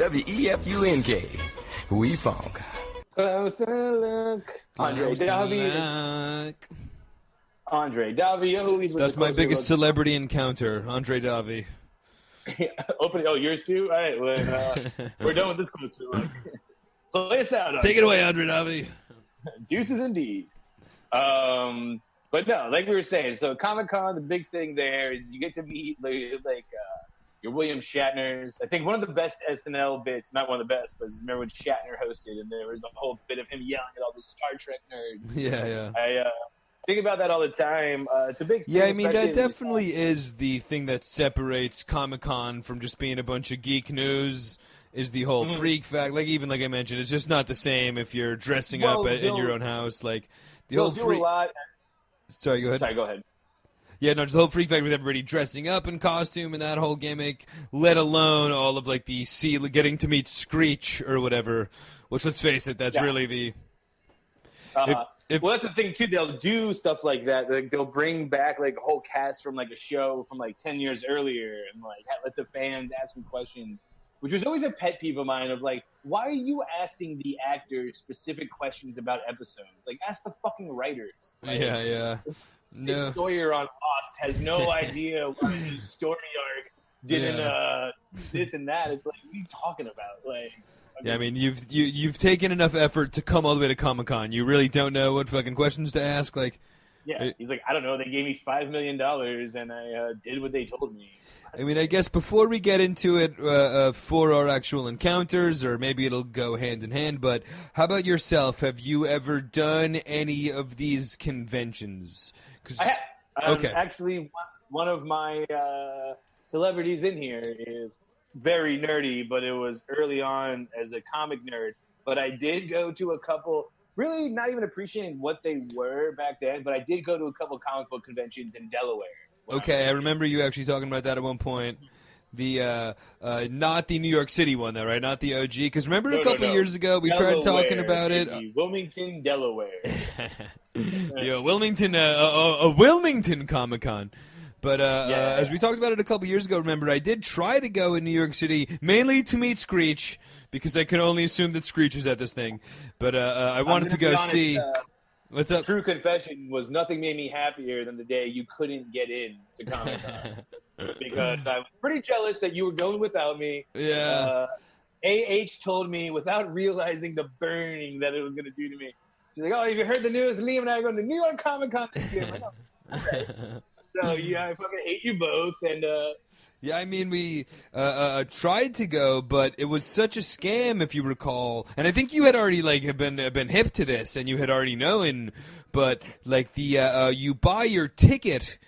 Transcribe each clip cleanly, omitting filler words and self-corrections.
WEFUNK. We funk. Closer look. Andre Davi. Andre Davi always with That's the my closer biggest look. celebrity encounter, Andre Davi. Open. Oh, yours too. All right. Well, we're done with this closer look. Play us out. Take it away, Andre Davi. Deuces indeed. But no, like we were saying, so Comic-Con, the big thing there is you get to meet your William Shatner's. I think one of the best SNL bits, not one of the best, but remember when Shatner hosted and there was a whole bit of him yelling at all the Star Trek nerds. Yeah. I think about that all the time. It's a big thing. Yeah, I mean, that especially definitely is the thing that separates Comic-Con from just being a bunch of geek news, is the whole freak fact. Like, even like I mentioned, it's just not the same if you're dressing up in your own house. Like, the whole do a lot. Sorry, go ahead. Sorry, go ahead. Yeah, no, just the whole freak fact with everybody dressing up in costume and that whole gimmick, let alone all of, like, getting to meet Screech or whatever, which, let's face it, that's really the... Well, that's the thing, too. They'll do stuff like that. Like, they'll bring back, like, a whole cast from, like, a show from, like, 10 years earlier and, like, let the fans ask them questions, which was always a pet peeve of mine of, like, why are you asking the actors specific questions about episodes? Like, ask the fucking writers. Like, Yeah. No. Sawyer on Lost has no idea why his story arc didn't this and that. It's like, what are you talking about? Like, I mean, you've taken enough effort to come all the way to Comic-Con. You really don't know what fucking questions to ask. Like, yeah, he's like, I don't know. They gave me $5 million, and I did what they told me. I mean, I guess before we get into it for our actual encounters, or maybe it'll go hand in hand, but how about yourself? Have you ever done any of these conventions? Okay. Actually, one of my celebrities in here is very nerdy, but it was early on as a comic nerd. But I did go to a couple, really not even appreciating what they were back then, but I did go to a couple comic book conventions in Delaware. Okay, I remember you actually talking about that at one point. The not the New York City one, though, right? Not the OG. Because remember a couple years ago we tried talking about it. Wilmington, Delaware. Yeah, Wilmington, a Wilmington Comic-Con. But as we talked about it a couple years ago, remember, I did try to go in New York City, mainly to meet Screech, because I could only assume that Screech was at this thing. But I wanted to go see... What's up? True confession was nothing made me happier than the day you couldn't get in to Comic-Con. Because I was pretty jealous that you were going without me. Yeah. AH told me without realizing the burning that it was going to do to me. She's like, oh, have you heard the news? Liam and I are going to New York Comic-Con this year. Like, oh, okay. So, yeah, I fucking hate you both. And yeah, I mean, we tried to go, but it was such a scam, if you recall. And I think you had already been hip to this, and you had already known. But like you buy your ticket,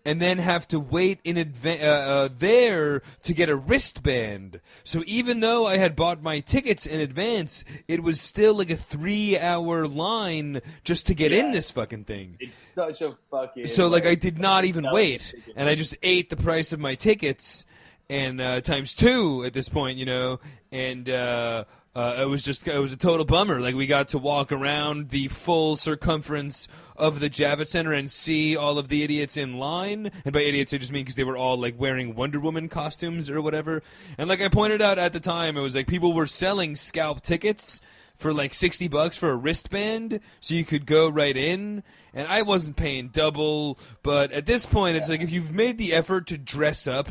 and then have to wait in there to get a wristband. So even though I had bought my tickets in advance, it was still like a 3-hour line just to get in this fucking thing. It's such a fucking... So like I did not even wait, and I just ate the price of my tickets, and times 2 at this point, you know, and it was a total bummer. Like, we got to walk around the full circumference of the Javits Center and see all of the idiots in line. And by idiots, I just mean because they were all, like, wearing Wonder Woman costumes or whatever. And like I pointed out at the time, it was like people were selling scalp tickets for like $60 for a wristband so you could go right in. And I wasn't paying double. But at this point, it's like if you've made the effort to dress up,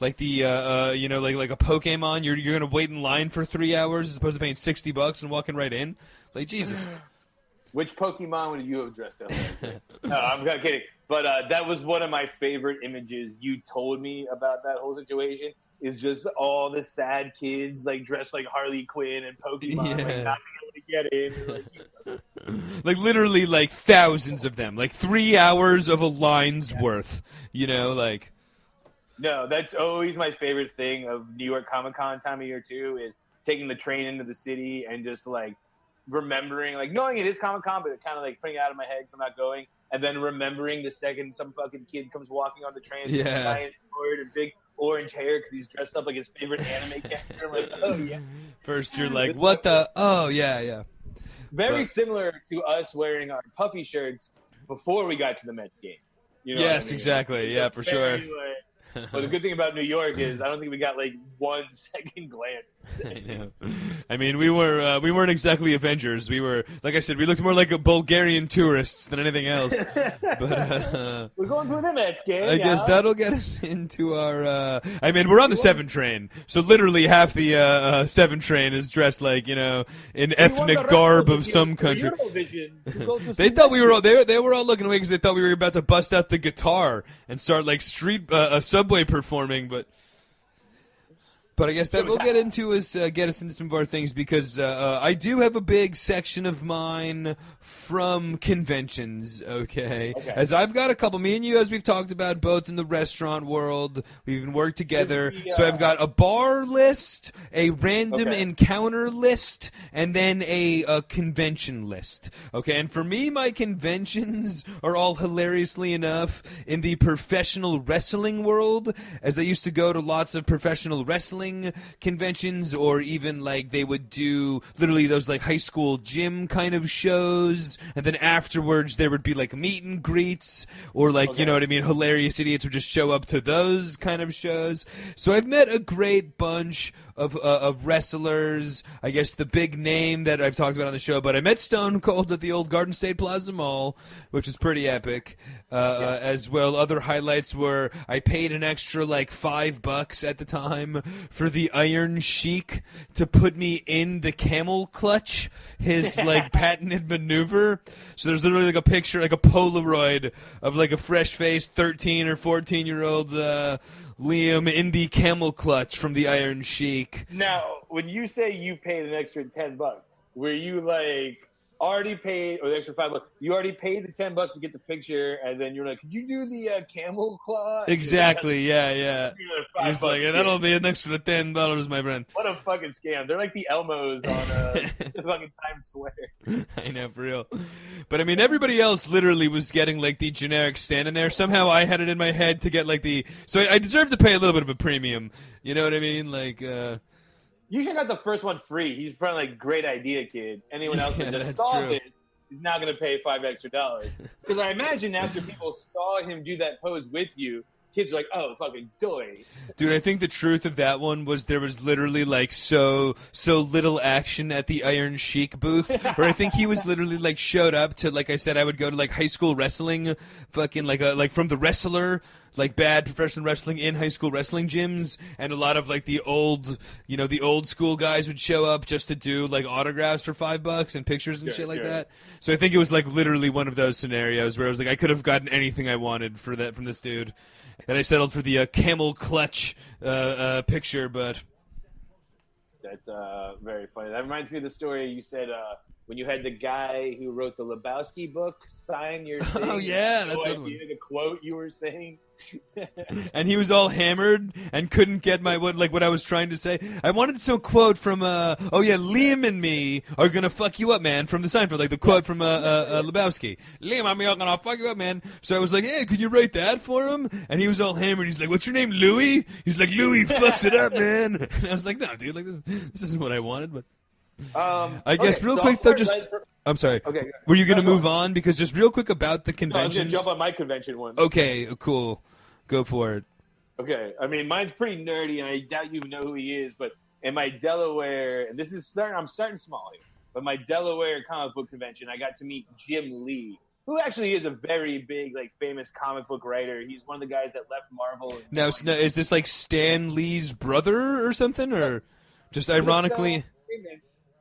like the like a Pokemon, you're gonna wait in line for 3 hours as opposed to paying $60 and walking right in. Like, Jesus. Which Pokemon would you have dressed up as? No, I'm not kidding. But that was one of my favorite images you told me about that whole situation. Is just all the sad kids like dressed like Harley Quinn and Pokemon, like not being able to get in. Like literally, like thousands of them, like 3 hours of a line's worth. You know, like. No, that's always my favorite thing of New York Comic-Con time of year too, is taking the train into the city and just like remembering, like knowing it is Comic-Con, but kind of like putting it out of my head because I'm not going, and then remembering the second some fucking kid comes walking on the train with a giant sword and big orange hair because he's dressed up like his favorite anime character. I'm like, oh yeah. First you're like, what the? Oh yeah. Very similar to us wearing our puffy shirts before we got to the Mets game. You know yes, what I mean? exactly. Yeah, for sure. But the good thing about New York is I don't think we got like 1 second glance. I know. I mean, we weren't exactly Avengers. We were, like I said, we looked more like a Bulgarian tourists than anything else. But we're going through the Mets game. I guess that'll get us into our. I mean, we're on the 7 train, so literally half the 7 train is dressed like in ethnic garb of some country. They thought we were all they were all looking away because they thought we were about to bust out the guitar and start like street subway performing, but I guess that we'll get into is get us into some of our things because I do have a big section of mine from conventions, okay? As I've got a couple, me and you, as we've talked about, both in the restaurant world, we even worked together. So I've got a bar list, a random encounter list, and then a convention list, okay? And for me, my conventions are all hilariously enough in the professional wrestling world, as I used to go to lots of professional wrestling conventions, or even like they would do literally those like high school gym kind of shows, and then afterwards there would be like meet and greets, or like you know what I mean, hilarious idiots would just show up to those kind of shows. So I've met a great bunch of wrestlers. I guess the big name that I've talked about on the show, but I met Stone Cold at the old Garden State Plaza Mall, which is pretty epic. As well, other highlights were I paid an extra like $5 at the time for the Iron Sheik to put me in the camel clutch, his like patented maneuver. So there's literally like a picture, like a Polaroid of like a fresh-faced 13 or 14-year-old Liam in the camel clutch from the Iron Sheik. Now, when you say you paid an extra $10, were you like already paid, or the extra $5? You already paid the $10 to get the picture, and then you're like, "Could you do the camel claw?" Exactly. Yeah. He's like, "That'll be an extra $10, my friend." What a fucking scam! They're like the Elmos on fucking Times Square. I know, for real. But I mean, everybody else literally was getting like the generic stand in there. Somehow I had it in my head to get like the. So I deserve to pay a little bit of a premium. You know what I mean? Like. You should have got the first one free. He's probably like, great idea, kid. Anyone else that just saw this is not going to pay $5 extra. Because I imagine after people saw him do that pose with you, kids are like, "Oh, fucking doy." Dude, I think the truth of that one was there was literally like so little action at the Iron Sheik booth, where I think he was literally like showed up to, like I said, I would go to like high school wrestling, fucking like from the wrestler. Like bad professional wrestling in high school wrestling gyms, and a lot of like the old school guys would show up just to do like autographs for $5 and pictures and shit like that. So I think it was like literally one of those scenarios where I was like, I could have gotten anything I wanted for that from this dude, and I settled for the camel clutch picture. But that's very funny. That reminds me of the story you said when you had the guy who wrote the Lebowski book sign your thing. Oh yeah, that's the quote you were saying. And he was all hammered and couldn't get what I was trying to say. I wanted some quote from Liam and me are gonna fuck you up, man, from the Seinfeld, like the quote from Lebowski. Liam and me are gonna fuck you up, man. So I was like, hey, could you write that for him? And he was all hammered. He's like, what's your name, Louie? He's like, Louie fucks it up, man. And I was like, no, dude, like this isn't what I wanted, but. I guess real quick though, I'm sorry. Okay. Were you gonna move on? Because just real quick about the convention. No, I was gonna jump on my convention one. Okay, cool. Go for it. Okay. I mean, mine's pretty nerdy, and I doubt you know who he is. But in my Delaware, and I'm starting small here, but my Delaware comic book convention, I got to meet Jim Lee, who actually is a very big, like, famous comic book writer. He's one of the guys that left Marvel. Now, is this like Stan Lee's brother or something, or just ironically?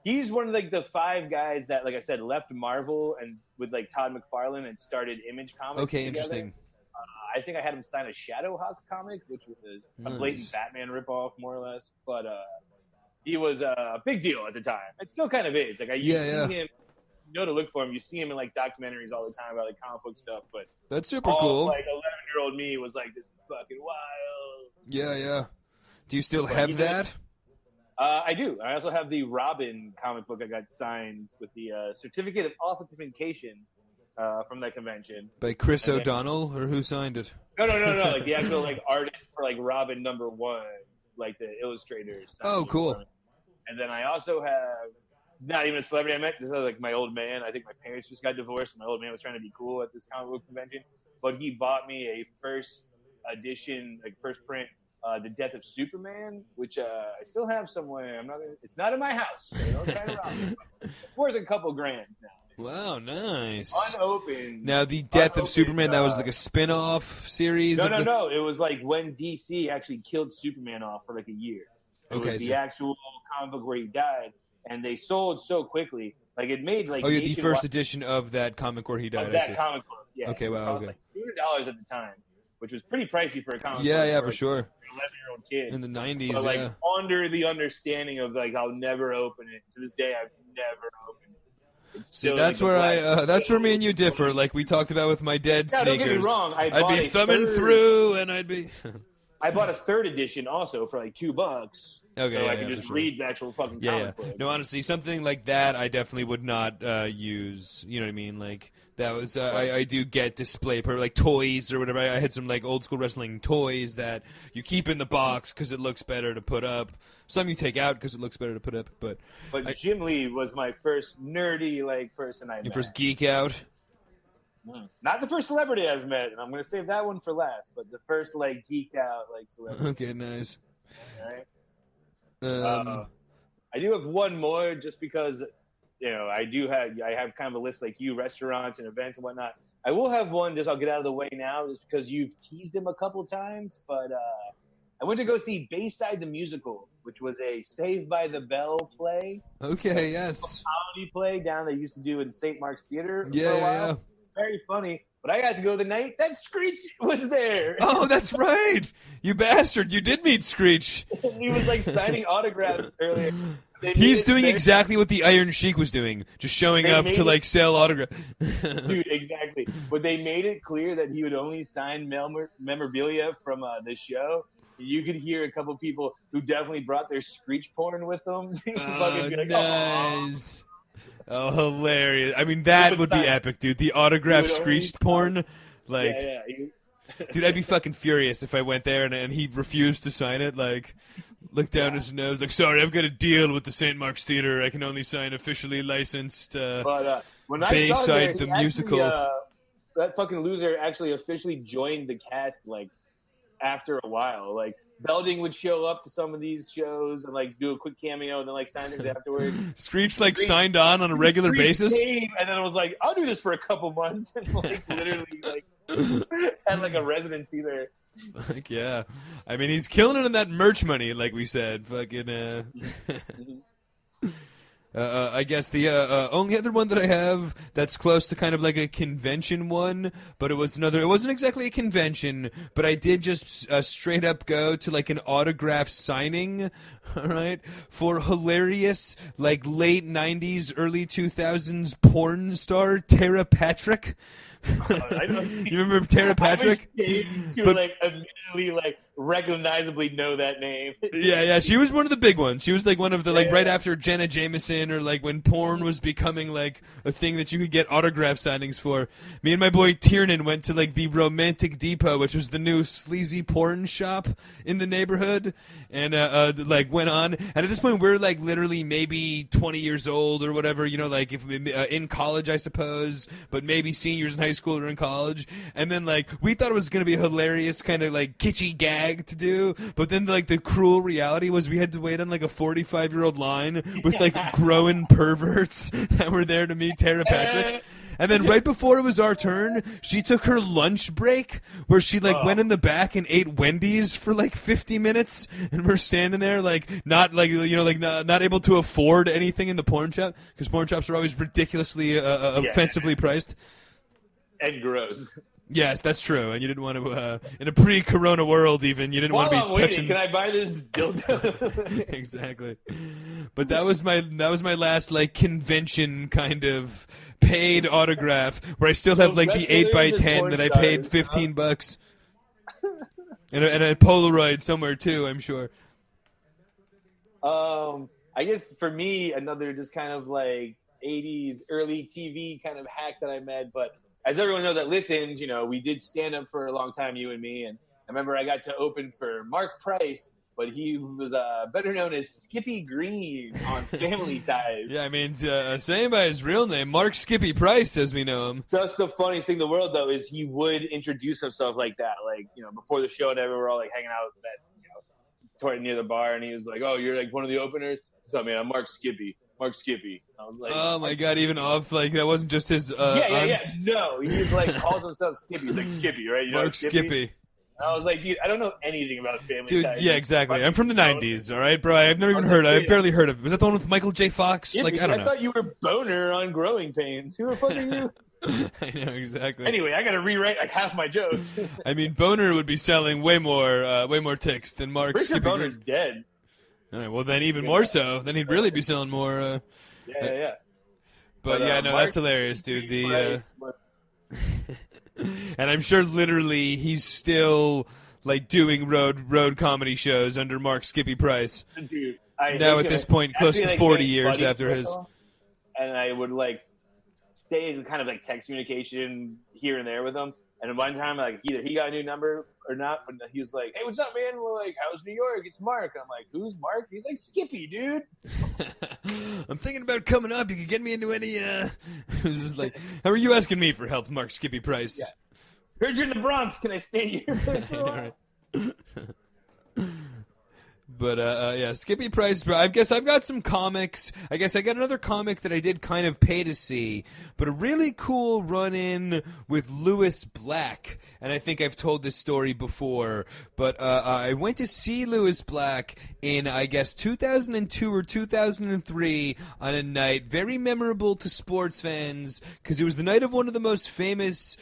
He's one of like the 5 guys that, like I said, left Marvel and with like Todd McFarlane and started Image Comics. Okay, together. Interesting. I think I had him sign a Shadowhawk comic, which was a blatant Batman ripoff, more or less. But he was a big deal at the time. It still kind of is. Like see him, you know to look for him. You see him in like documentaries all the time about like comic book stuff. But that's super cool. Like 11-year-old me was like, this is fucking wild. Yeah. Do you still have that? I do. I also have the Robin comic book I got signed with the certificate of authentication from that convention. By Chris O'Donnell, or who signed it? No. Like the actual like artist for like Robin #1, like the illustrators. Oh, cool. And then I also have not even a celebrity I met. This is like my old man. I think my parents just got divorced. And my old man was trying to be cool at this comic book convention, but he bought me a first edition, like first print, The Death of Superman, which I still have somewhere. It's not in my house, so don't try to rob it. It's worth a couple grand now. Wow, nice. Unopened. Now, The Death of Superman, that was like a spin-off series? No. It was like when DC actually killed Superman off for like a year. It was the actual comic book where he died, and they sold so quickly. Like, it made like... Oh, yeah, the first edition of that comic where he died. Of that comic book, yeah. Okay, wow, it cost like $200 at the time, which was pretty pricey for a comic book. Yeah, for like, sure. An 11-year-old kid. In the 90s, but, like, under the understanding of, like, I'll never open it. To this day, I've never opened it. See, that's where that's where me and you differ. Like we talked about with my dead sneakers. Don't get me wrong. I'd be thumbing through, and I'd be. I bought a third edition also for like $2. Okay, so I can just read the actual fucking comic book. No, honestly, something like that I definitely would not use. You know what I mean? Like that was I do get display like toys or whatever. I had some like old school wrestling toys that you keep in the box because it looks better to put up. Some you take out because it looks better to put up. But Jim Lee was my first nerdy like person I met. Your first geek out. Not the first celebrity I've met, and I'm going to save that one for last. But the first like geeked out like celebrity. Okay, nice. All right. I do have one more, just because I have kind of a list like you, restaurants and events and whatnot. I will have one. I'll get out of the way now, just because you've teased him a couple times. But I went to go see Bayside the Musical, which was a Saved by the Bell play. Okay, yes. Comedy play down they used to do in St. Mark's Theater for a while. Yeah. Very funny. But I got to go the night that Screech was there. Oh, that's right. You bastard. You did meet Screech. He was like signing autographs earlier. He's doing exactly what the Iron Sheik was doing, just showing up to like sell autographs. Dude, exactly. But they made it clear that he would only sign memorabilia from the show. You could hear a couple people who definitely brought their Screech porn with them. Nice. Oh, hilarious. I mean, that would be epic, dude. The autograph Screeched porn. Like, dude, I'd be fucking furious if I went there and he refused to sign it. Like, look down his nose. Like, sorry, I've got a deal with the St. Mark's Theater. I can only sign officially licensed when I Bayside the Musical. That fucking loser actually officially joined the cast, like, after a while. Like, Belding would show up to some of these shows and like do a quick cameo and then like sign things afterwards. Screech signed on a regular basis, came, and then I was like, I'll do this for a couple months, and like literally like had like a residency there. Like, yeah, I mean, he's killing it in that merch money, like we said. Fucking. I guess the only other one that I have that's close to kind of like a convention one, but it wasn't exactly a convention, but I did just straight up go to like an autograph signing, all right, for hilarious like late 90s, early 2000s porn star Tara Patrick. You remember Tara Patrick? Like immediately like recognizably know that name. Yeah, she was one of the big ones. She was like one of the right after Jenna Jameson, or like when porn was becoming like a thing that you could get autograph signings for. Me and my boy Tiernan went to like the Romantic Depot, which was the new sleazy porn shop in the neighborhood, and like went on. And at this point, we're like literally maybe 20 years old or whatever, like if in college, I suppose, but maybe seniors in high school or in college. And then like we thought it was gonna be a hilarious kind of like kitschy gag to do, but then like the cruel reality was we had to wait on like a 45-year-old line with like growing perverts that were there to meet Tara Patrick. And then right before it was our turn, she took her lunch break where she like went in the back and ate Wendy's for like 50 minutes, and we're standing there like not like not able to afford anything in the porn shop, because porn shops are always ridiculously offensively priced and gross. Yes, that's true. And you didn't want to, in a pre-corona world even, you didn't want to be touching. Can I buy this dildo? Exactly. But that was my last like convention kind of paid autograph, where I still have like the 8x10 that I paid $15, and a Polaroid somewhere too, I'm sure. I guess for me, another just kind of like 80s early TV kind of hack that I met, but. As everyone knows that listens, we did stand up for a long time, you and me. And I remember I got to open for Mark Price but he was better known as Skippy Green on Family Ties. Yeah, I mean, saying by his real name, Mark Skippy Price, as we know him. That's the funniest thing in the world, though, is he would introduce himself like that. Like, before the show and everyone were all, like, hanging out toward near the bar, and he was like, oh, you're, like, one of the openers? So, man, I'm Mark Skippy. Mark Skippy. I was like, oh, my God, even off, like, that wasn't just his... Yeah. No, he's, like, calls himself Skippy. He's like, Skippy, right? Mark Skippy. I was like, dude, I don't know anything about Family Dude, Ties. yeah, exactly. I'm from the 90s, all right, bro? I've never even heard of it. I've barely heard of it. Was that the one with Michael J. Fox? Yeah, like, I don't know. I thought you were Boner on Growing Pains. Who the fuck are you? I know, exactly. Anyway, I got to rewrite like half my jokes. I mean, Boner would be selling way more ticks than Mark Skippy. Boner's dead. All right, well, then even more so. Then he'd really be selling more. Yeah. But yeah, no, that's hilarious, dude. And I'm sure literally he's still like doing road comedy shows under Mark Skippy Price. Dude, now at this point, close to 40 years after his. And I would like stay in kind of like text communication here and there with him. And one time, like either he got a new number or not, but he was like, "Hey, what's up, man? We're like, how's New York? It's Mark." I'm like, "Who's Mark?" He's like, "Skippy, dude." I'm thinking about coming up. You could get me into any. It was just like, how are you asking me for help, Mark Skippy Price? Yeah. Heard you're in the Bronx. Can I stay at your place? Right. But, yeah, Skippy Price, bro. I guess I've got some comics. I guess I got another comic that I did kind of pay to see, but a really cool run-in with Lewis Black. And I think I've told this story before, but I went to see Lewis Black in, I guess, 2002 or 2003 on a night very memorable to sports fans because it was the night of one of the most famous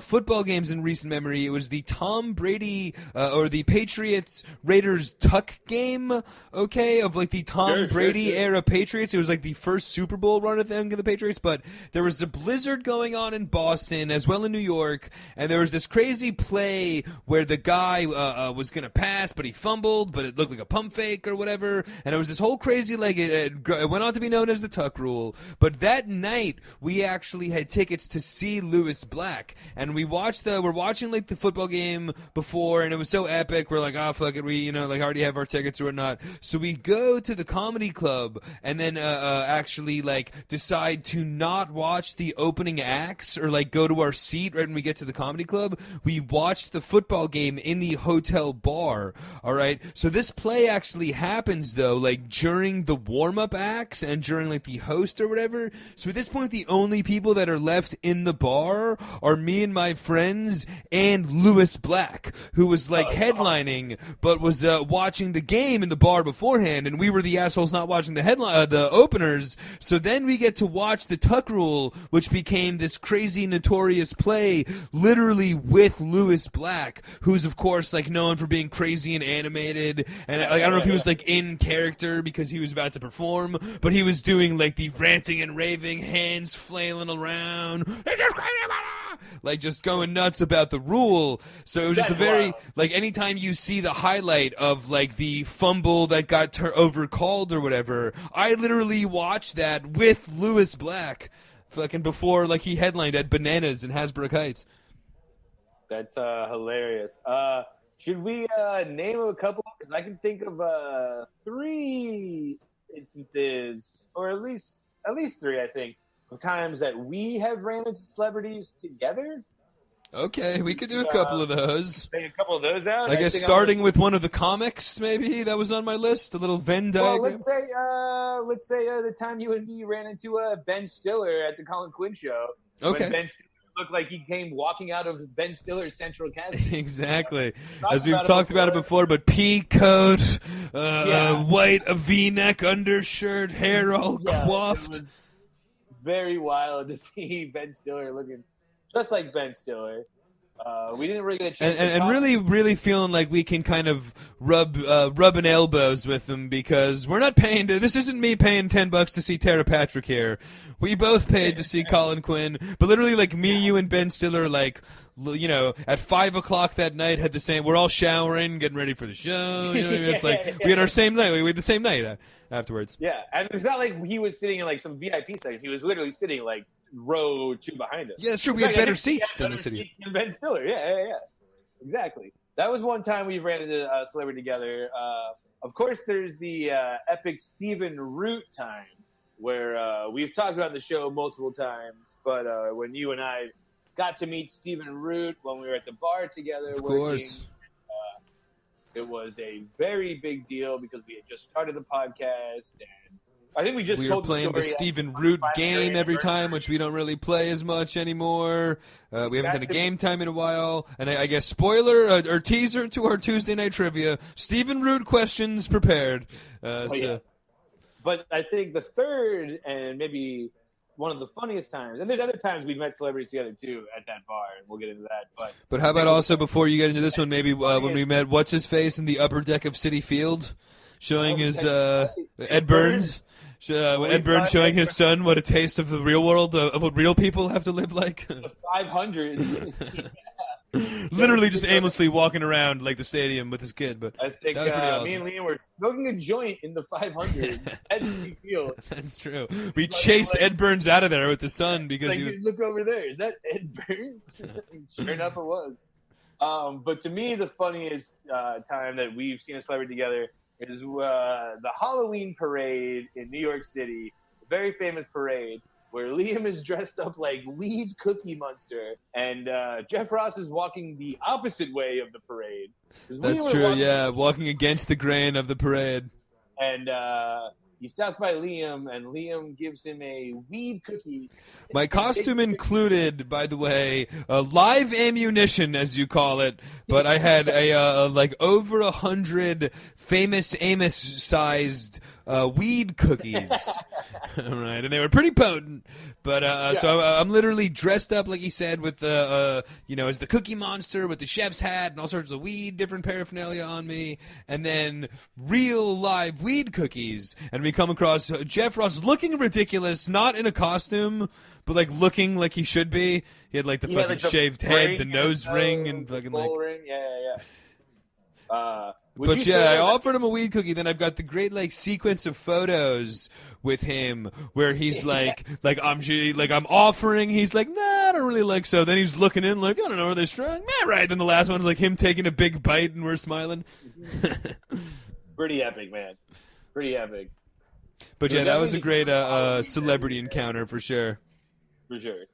football games in recent memory. It was the Tom Brady or the Patriots-Raiders Tuck game, okay, of like the Tom Brady era Patriots. It was like the first Super Bowl run of the Patriots, but there was a blizzard going on in Boston as well in New York, and there was this crazy play where the guy was going to pass, but he fumbled, but it looked like a pump fake or whatever, and it was this whole crazy, like, it went on to be known as the Tuck Rule. But that night, we actually had tickets to see Lewis Black, and we're watching like the football game before, and it was so epic. We're like, oh, fuck it, we, like already have our tickets or whatnot. So we go to the comedy club and then actually like decide to not watch the opening acts or like go to our seat right when we get to the comedy club. We watch the football game in the hotel bar. All right. So this play actually happens though, like during the warm-up acts and during like the host or whatever. So at this point, the only people that are left in the bar are me and my friends and Lewis Black, who was like headlining, but was watching the game in the bar beforehand, and we were the assholes not watching the openers. So then we get to watch the Tuck Rule, which became this crazy notorious play, literally with Lewis Black, who's of course like known for being crazy and animated. And like, I don't know if he was like in character because he was about to perform, but he was doing like the ranting and raving, hands flailing around. It's just crazy, like just going nuts about the rule. So it was just a very like anytime you see the highlight of like the fumble that got overcalled or whatever, I literally watched that with Lewis Black fucking before like he headlined at Bananas in Hasbrook Heights. That's hilarious. Should we name a couple? Because I can think of 3 instances, or at least 3, I think, of times that we have ran into celebrities together. Okay, we could do a couple of those. Take a couple of those out. I guess starting with one of the comics, maybe that was on my list. A little Venn diagram. Well, let's say the time you and me ran into Ben Stiller at the Colin Quinn show. Okay. When Ben Stiller looked like he came walking out of Ben Stiller's Central Casting. Exactly. As we've talked about it before, but pea coat, white V-neck undershirt, hair all coiffed. It was very wild to see Ben Stiller looking just like Ben Stiller. We didn't really get a chance and really feeling like we can kind of rubbing elbows with them because we're not paying this isn't me paying $10 to see Tara Patrick here. We both paid to see Colin Quinn, but literally like me, you, and Ben Stiller, like, at 5 o'clock that night had the same. We're all showering, getting ready for the show. You know what I mean? It's like we had our same night. We had the same night afterwards. Yeah, and it's not like he was sitting in like some VIP section. He was literally sitting like row 2 behind us. Yeah, sure. We had better seats than the city. Ben Stiller. Yeah. Exactly. that was one time we ran into a celebrity together. Of course, there's the epic Stephen Root time, where we've talked about the show multiple times, but when you and I got to meet Stephen Root when we were at the bar together. Of course. It was a very big deal because we had just started the podcast, and I think we were playing the Stephen Root game every time, which we don't really play as much anymore. We haven't done a game time in a while, and I guess spoiler or teaser to our Tuesday night trivia: Stephen Root questions prepared. Yeah. But I think the third and maybe one of the funniest times, and there's other times we've met celebrities together too at that bar, and we'll get into that. But how about also before you get into this one, maybe when we met what's his face in the upper deck of Citi Field, showing his Ed Burns. Ed Burns showing his son what a taste of the real world, of what real people have to live like. The 500s. Literally just aimlessly walking around like the stadium with his kid. But I think that was pretty awesome. me and Liam were smoking a joint in the 500 at Citi Field. That's true. We chased Ed Burns out of there with the son because he was. Look over there. Is that Ed Burns? Sure enough, it was. But to me, the funniest time that we've seen a celebrity together is the Halloween parade in New York City, a very famous parade where Liam is dressed up like Weed Cookie Monster, and Jeff Ross is walking the opposite way of the parade. That's true, yeah, walking against the grain of the parade. And he stops by Liam, and Liam gives him a weed cookie. My costume included, by the way, live ammunition, as you call it, but I had a like over 100 famous Amos-sized weed cookies. Right, and they were pretty potent. But so I'm literally dressed up, like he said, with as the Cookie Monster with the chef's hat and all sorts of weed, different paraphernalia on me, and then real live weed cookies. And we come across Jeff Ross looking ridiculous, not in a costume, but like looking like he should be. He had like the fucking shaved head, the nose ring, and fucking like. Ring. Yeah. But yeah, I offered him a weed cookie. Then I've got the great like sequence of photos with him where he's like I'm offering. He's like, nah, I don't really like so. Then he's looking in like, I don't know, are they strong? Yeah, right. Then the last one's like him taking a big bite and we're smiling. Pretty epic, man. Pretty epic. But yeah, that was a great celebrity encounter for sure. For sure.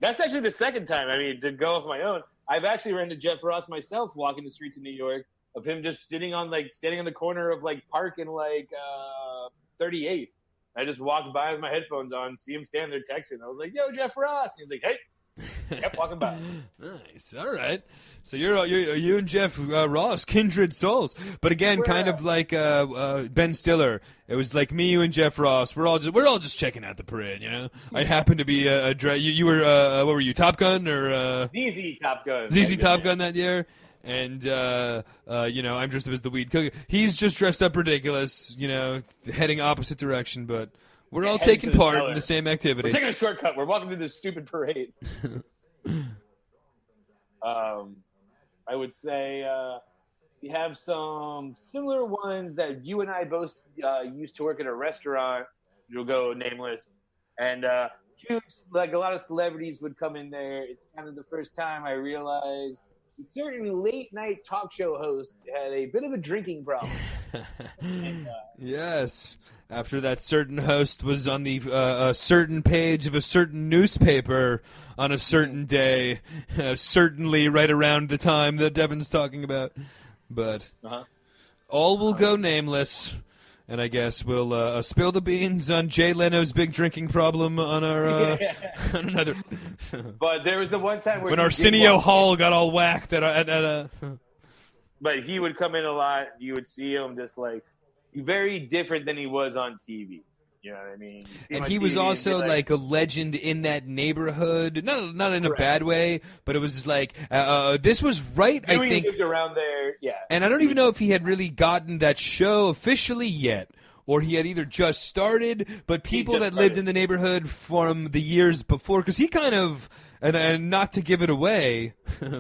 That's actually the second time. I mean, to go off my own, I've actually run into Jeff Ross myself walking the streets of New York. Of him just standing on the corner of like Park and 38th. I just walked by with my headphones on, see him stand there texting. I was like, "Yo, Jeff Ross." And he's like, "Hey." Kept walking by. Nice. All right. So you and Jeff Ross, kindred souls. But again, kind of like Ben Stiller. It was like me, you, and Jeff Ross. We're all just checking out the parade. You know. I happened to be you were what were you, Top Gun or ZZ Top Gun? ZZ Top Gun that year. And, I'm dressed up as the weed cookie. He's just dressed up ridiculous, heading opposite direction, but we're all taking part in the same activity. We're taking a shortcut. We're walking through this stupid parade. I would say we have some similar ones that you and I both used to work at a restaurant. You'll go nameless. And like a lot of celebrities would come in there. It's kind of the first time I realized a certain late-night talk show host had a bit of a drinking problem. Yes. After that certain host was on the a certain page of a certain newspaper on a certain day, certainly right around the time that Devin's talking about. But all will go nameless. And I guess we'll spill the beans on Jay Leno's big drinking problem on our on another. But there was the one time where when Arsenio Hall got all whacked at a. But he would come in a lot. You would see him just like very different than he was on TV. You know what I mean? And he was also like a legend in that neighborhood. Not in a bad way, but it was just like this was right. I think he lived around there, yeah. And I don't even know if he had really gotten that show officially yet, or he had either just started. But people that lived in the neighborhood from the years before, because he kind of. And not to give it away,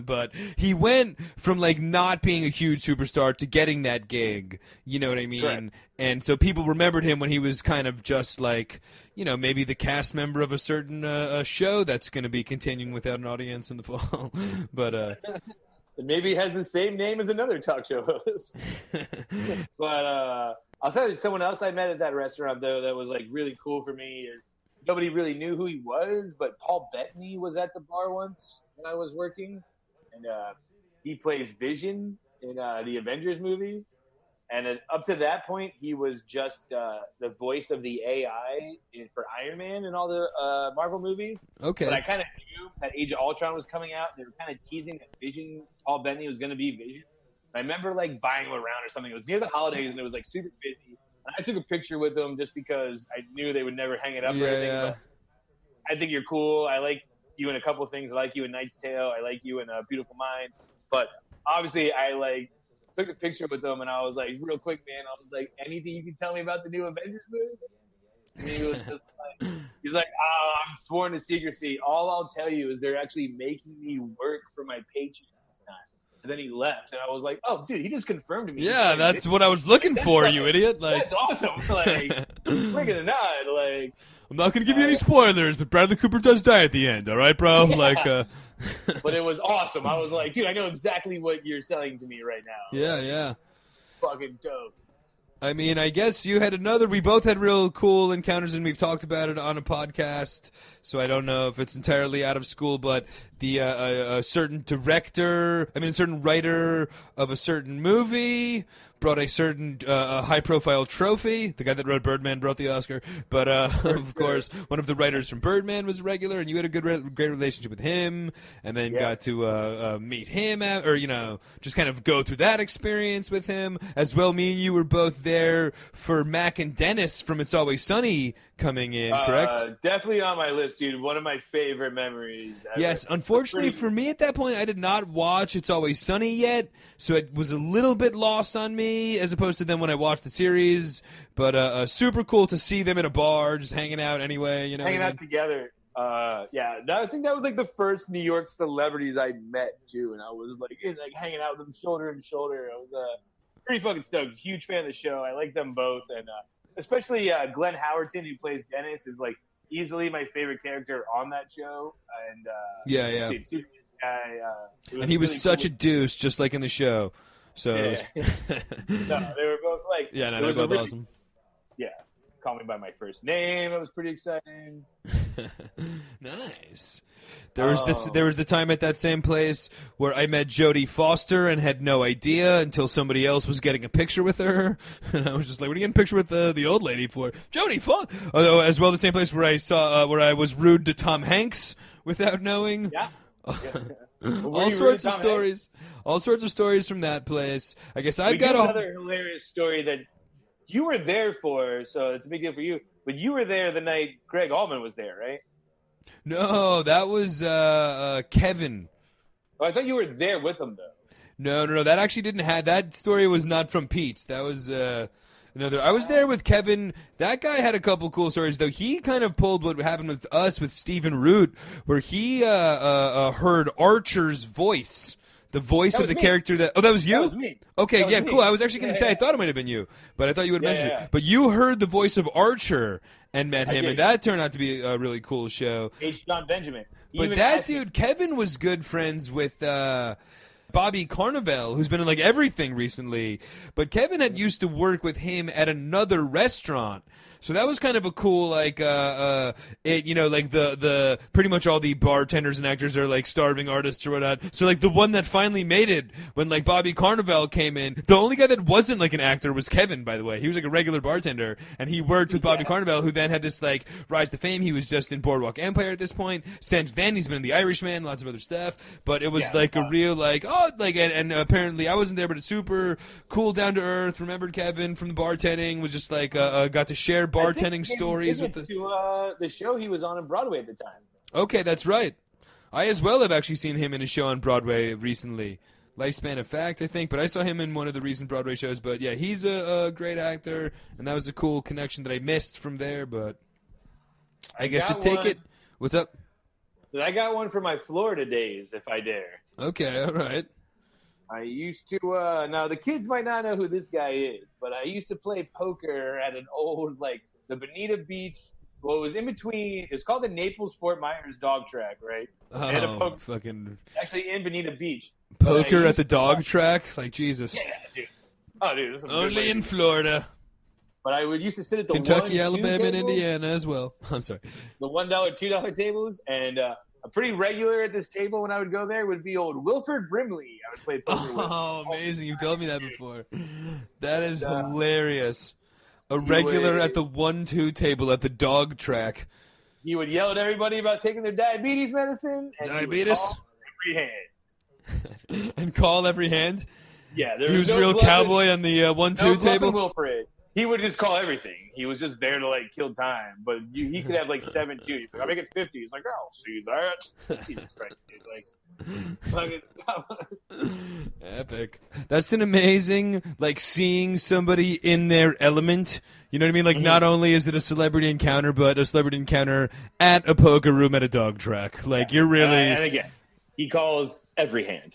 but he went from like not being a huge superstar to getting that gig. You know what I mean? Correct. And so people remembered him when he was kind of just like, maybe the cast member of a certain show that's going to be continuing without an audience in the fall. But And maybe he has the same name as another talk show host. But I'll tell you, someone else I met at that restaurant, though, that was, like, really cool for me. Nobody really knew who he was, but Paul Bettany was at the bar once when I was working. And he plays Vision in the Avengers movies. And up to that point, he was just the voice of the AI for Iron Man and all the Marvel movies. Okay. But I kind of knew that Age of Ultron was coming out. They were kind of teasing that Vision, Paul Bettany was going to be Vision. I remember like buying him around or something. It was near the holidays and it was like super busy. And I took a picture with them just because I knew they would never hang it up or anything. But I think you're cool. I like you in a couple of things. I like you in Knight's Tale. I like you in Beautiful Mind. But obviously, I like took a picture with them and I was like, real quick, man. I was like, anything you can tell me about the new Avengers movie? And he was just like, he's like, oh, I'm sworn to secrecy. All I'll tell you is they're actually making me work for my paycheck this time. And then he left, and I was like, "Oh, dude, he just confirmed to me." Yeah, that's what I was looking for, you idiot. Like, that's awesome. Like, freaking or not, like. I'm not gonna give you any spoilers, but Bradley Cooper does die at the end. All right, bro. Yeah. Like, but it was awesome. I was like, dude, I know exactly what you're selling to me right now. Yeah, yeah. Fucking dope. I mean, I guess you had another. We both had real cool encounters, and we've talked about it on a podcast. So I don't know if it's entirely out of school, but the a certain director, a certain writer of a certain movie brought a certain high-profile trophy. The guy that wrote Birdman brought the Oscar, but of course, one of the writers from Birdman was regular, and you had a great relationship with him, and then got to meet him, or just kind of go through that experience with him as well. Me and you were both there for Mac and Dennis from It's Always Sunny coming in, correct? Definitely on my list, dude. One of my favorite memories ever. Yes, unfortunately for me at that point, I did not watch It's Always Sunny yet, so it was a little bit lost on me as opposed to then when I watched the series. But super cool to see them at a bar, just hanging out anyway. Hanging out together. I think that was like the first New York celebrities I met too, and I was like hanging out with them shoulder to shoulder. I was pretty fucking stoked. Huge fan of the show. I like them both, and especially Glenn Howerton, who plays Dennis, is like easily my favorite character on that show. And dude, super guy. And he was really such a deuce, just like in the show. So no, they were both like they were both awesome. Yeah, Call Me by My First Name. It was pretty exciting. Nice. There was the time at that same place where I met Jodie Foster and had no idea until somebody else was getting a picture with her, and I was just like, "What are you getting a picture with the old lady for?" Jodie Foster. Although, as well, the same place where I saw where I was rude to Tom Hanks without knowing. Yeah. All sorts of stories. All sorts of stories from that place. I guess I've got another hilarious story that you were there for, so it's a big deal for you. But you were there the night Greg Allman was there, right? No, that was Kevin. Oh, I thought you were there with him, though. No. That actually didn't have. That story was not from Pete's. That was another. I was there with Kevin. That guy had a couple cool stories, though. He kind of pulled what happened with us with Stephen Root, where he heard Archer's voice. The voice of the character that... Oh, that was you? That was me. Okay, that was me. Cool. I was actually going to say, I thought it might have been you, but I thought you would mention it. But you heard the voice of Archer and met him, and that turned out to be a really cool show. H. John Benjamin. But that dude, Kevin, was good friends with... Bobby Carnival, who's been in like everything recently, but Kevin had used to work with him at another restaurant. So that was kind of a cool, like, the pretty much all the bartenders and actors are like starving artists or whatnot. So like the one that finally made it when like Bobby Carnival came in, the only guy that wasn't like an actor was Kevin, by the way. He was like a regular bartender, and he worked with Bobby Carnival, who then had this like rise to fame. He was just in Boardwalk Empire at this point. Since then, he's been in The Irishman, lots of other stuff. But it was like a real and apparently I wasn't there, but it's super cool, down to earth. Remembered Kevin from the bartending, was just like got to share bartending stories with the show he was on Broadway at the time. Okay, that's right. I as well have actually seen him in a show on Broadway recently. Lifespan of Fact, I think, but I saw him in one of the recent Broadway shows. But yeah, he's a great actor, and that was a cool connection that I missed from there. But I guess to take it. What's up? I got one for my Florida days, if I dare. Okay, all right. I used to, now the kids might not know who this guy is, but I used to play poker at an old, like, the Bonita Beach Well, it was in between. It's called the Naples Fort Myers Dog Track, right? And a Oh, fucking actually in Bonita Beach. poker at the dog track? Like, Jesus. Yeah, dude. Oh, dude. This is Only in Florida. But I would used to sit at the Kentucky, 1, 2 Alabama, and tables, Indiana as well. I'm sorry. The $1, $2 tables, and a pretty regular at this table when I would go there would be old Wilford Brimley. I would play poker with. Oh, amazing. You've told me that before. That is hilarious. A regular at the 1-2 table at the dog track. He would yell at everybody about taking their diabetes medicine. And Diabetes? He would call every hand. And call every hand? Yeah. He was a real cowboy on the 1-2 table? Wilfred. He would just call everything. He was just there to, like, kill time. But he could have, like, 7-2. He's like, I'll make it 50. He's like, I'll see that. Jesus Christ. He's like, fucking stop. Epic. That's an amazing, like, seeing somebody in their element. You know what I mean? Like, not only is it a celebrity encounter, but a celebrity encounter at a poker room at a dog track. Like, you're really... And again, he calls every hand.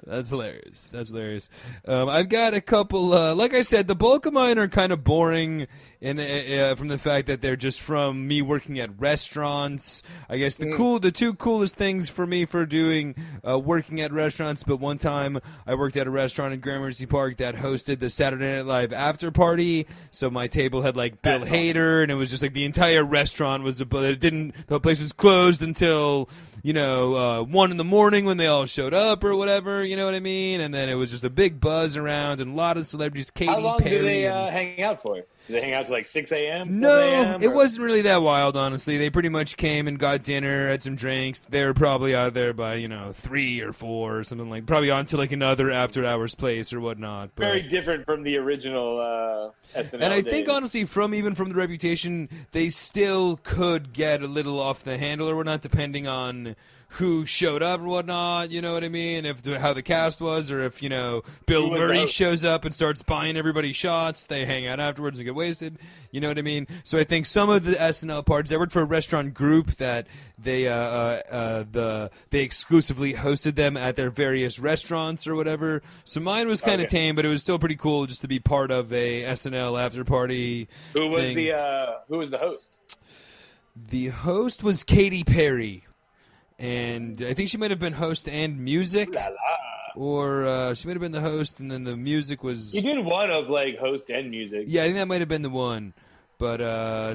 That's hilarious. That's hilarious. I've got a couple. Like I said, the bulk of mine are kind of boring, from the fact that they're just from me working at restaurants. I guess the two coolest things for me for doing working at restaurants. But one time I worked at a restaurant in Gramercy Park that hosted the Saturday Night Live after party. So my table had like Bill Hader, and it was just like the entire restaurant was. The place was closed until 1 in the morning when they all showed up or whatever, you know what I mean? And then it was just a big buzz around and a lot of celebrities. Katy Perry. How long do they hang out for? Do they hang out to like 6 a.m.? No, it wasn't really that wild, honestly. They pretty much came and got dinner, had some drinks. They were probably out there by, 3 or 4 or something like, probably on to like another after hours place or whatnot. But, very different from the original SNL and I days. think, honestly, from the Reputation, they still could get a little off the handle or whatnot, depending on who showed up or whatnot, you know what I mean? How the cast was, or if, Bill Murray shows up and starts buying everybody shots, they hang out afterwards and get wasted, you know what I mean? So I think some of the SNL parts, I worked for a restaurant group that they exclusively hosted them at their various restaurants or whatever. So mine was kind of tame, but it was still pretty cool just to be part of a SNL after party. Who was the host? The host was Katy Perry. And I think she might have been host and music, or she might have been the host, and then the music was... You did one of, like, host and music. Yeah, I think that might have been the one. But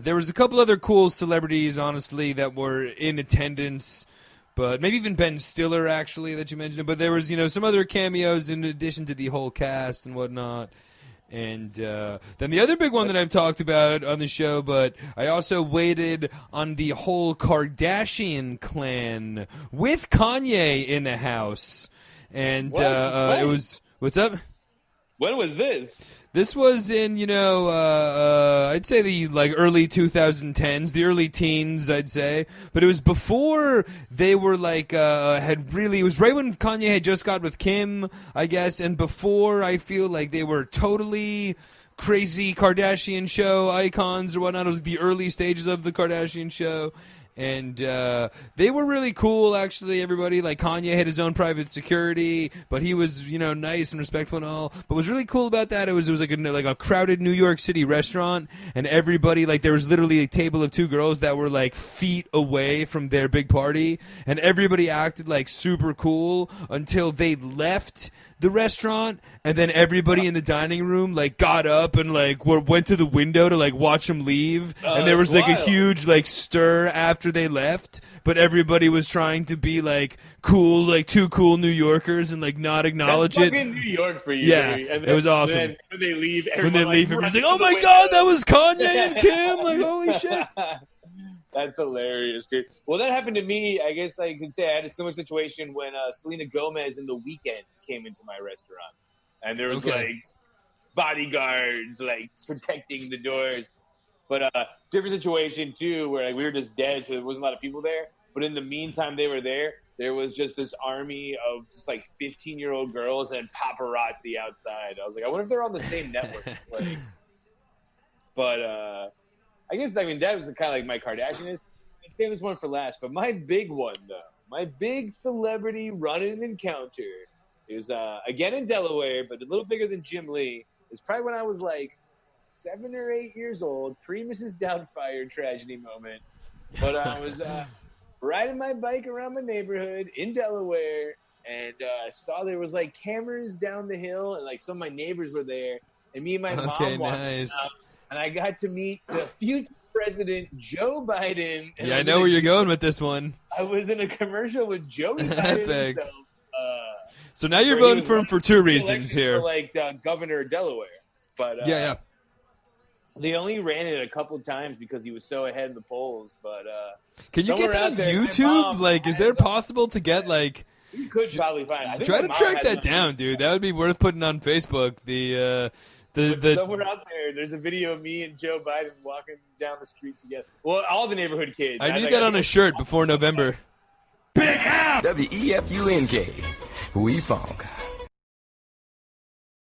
there was a couple other cool celebrities, honestly, that were in attendance. But maybe even Ben Stiller, actually, that you mentioned. But there was, some other cameos in addition to the whole cast and whatnot. And then the other big one that I've talked about on the show, but I also waited on the whole Kardashian clan with Kanye in the house. And it was... What's up? When was this? This was in, I'd say the early 2010s, the early teens, I'd say. But it was before they were it was right when Kanye had just got with Kim, I guess, and before I feel like they were totally crazy Kardashian show icons or whatnot. It was the early stages of the Kardashian show. And they were really cool, actually, everybody. Like, Kanye had his own private security, but he was, nice and respectful and all. But what was really cool about that, it was like a crowded New York City restaurant, and everybody, there was literally a table of 2 girls that were, feet away from their big party, and everybody acted, super cool until they left the restaurant, and then everybody in the dining room got up and went to the window to watch them leave, and there was a huge stir after they left, but everybody was trying to be cool, 2 cool New Yorkers and not acknowledge That's it. fucking New York for you. Yeah, and it was awesome. Then when they leave, everyone's like, "Oh my God, that was Kanye and Kim!" Holy shit. That's hilarious, dude. Well, that happened to me. I guess I could say I had a similar situation when Selena Gomez in The Weeknd came into my restaurant. And there was, bodyguards, protecting the doors. But different situation, too, where, we were just dead, so there wasn't a lot of people there. But in the meantime they were there, there was just this army of just, 15-year-old girls and paparazzi outside. I was like, I wonder if they're on the same network. I guess, that was kind of my Kardashian. I'd save this one for last. But my big one, though, my big celebrity run-in encounter is, again in Delaware, but a little bigger than Jim Lee. It's probably when I was, 7 or 8 years old, pre-Mrs. Doubtfire tragedy moment. But I was riding my bike around my neighborhood in Delaware, and I saw there was like cameras down the hill, and like some of my neighbors were there, and me and my mom walked out, and I got to meet the future President Joe Biden. And yeah, I know where you're going with this one. I was in a commercial with Joe Biden. So now you're voting for him for two reasons here. For governor of Delaware. But yeah. They only ran it a couple times because he was so ahead in the polls. But can you get that on YouTube? Like, is there possible to get like? You could probably find. I think try to track that down, dude. That would be worth putting on Facebook. The somewhere out there's a video of me and Joe Biden walking down the street together. Well, all the neighborhood kids. I need that on a shirt before November. Big F! WEFUNK. We funk.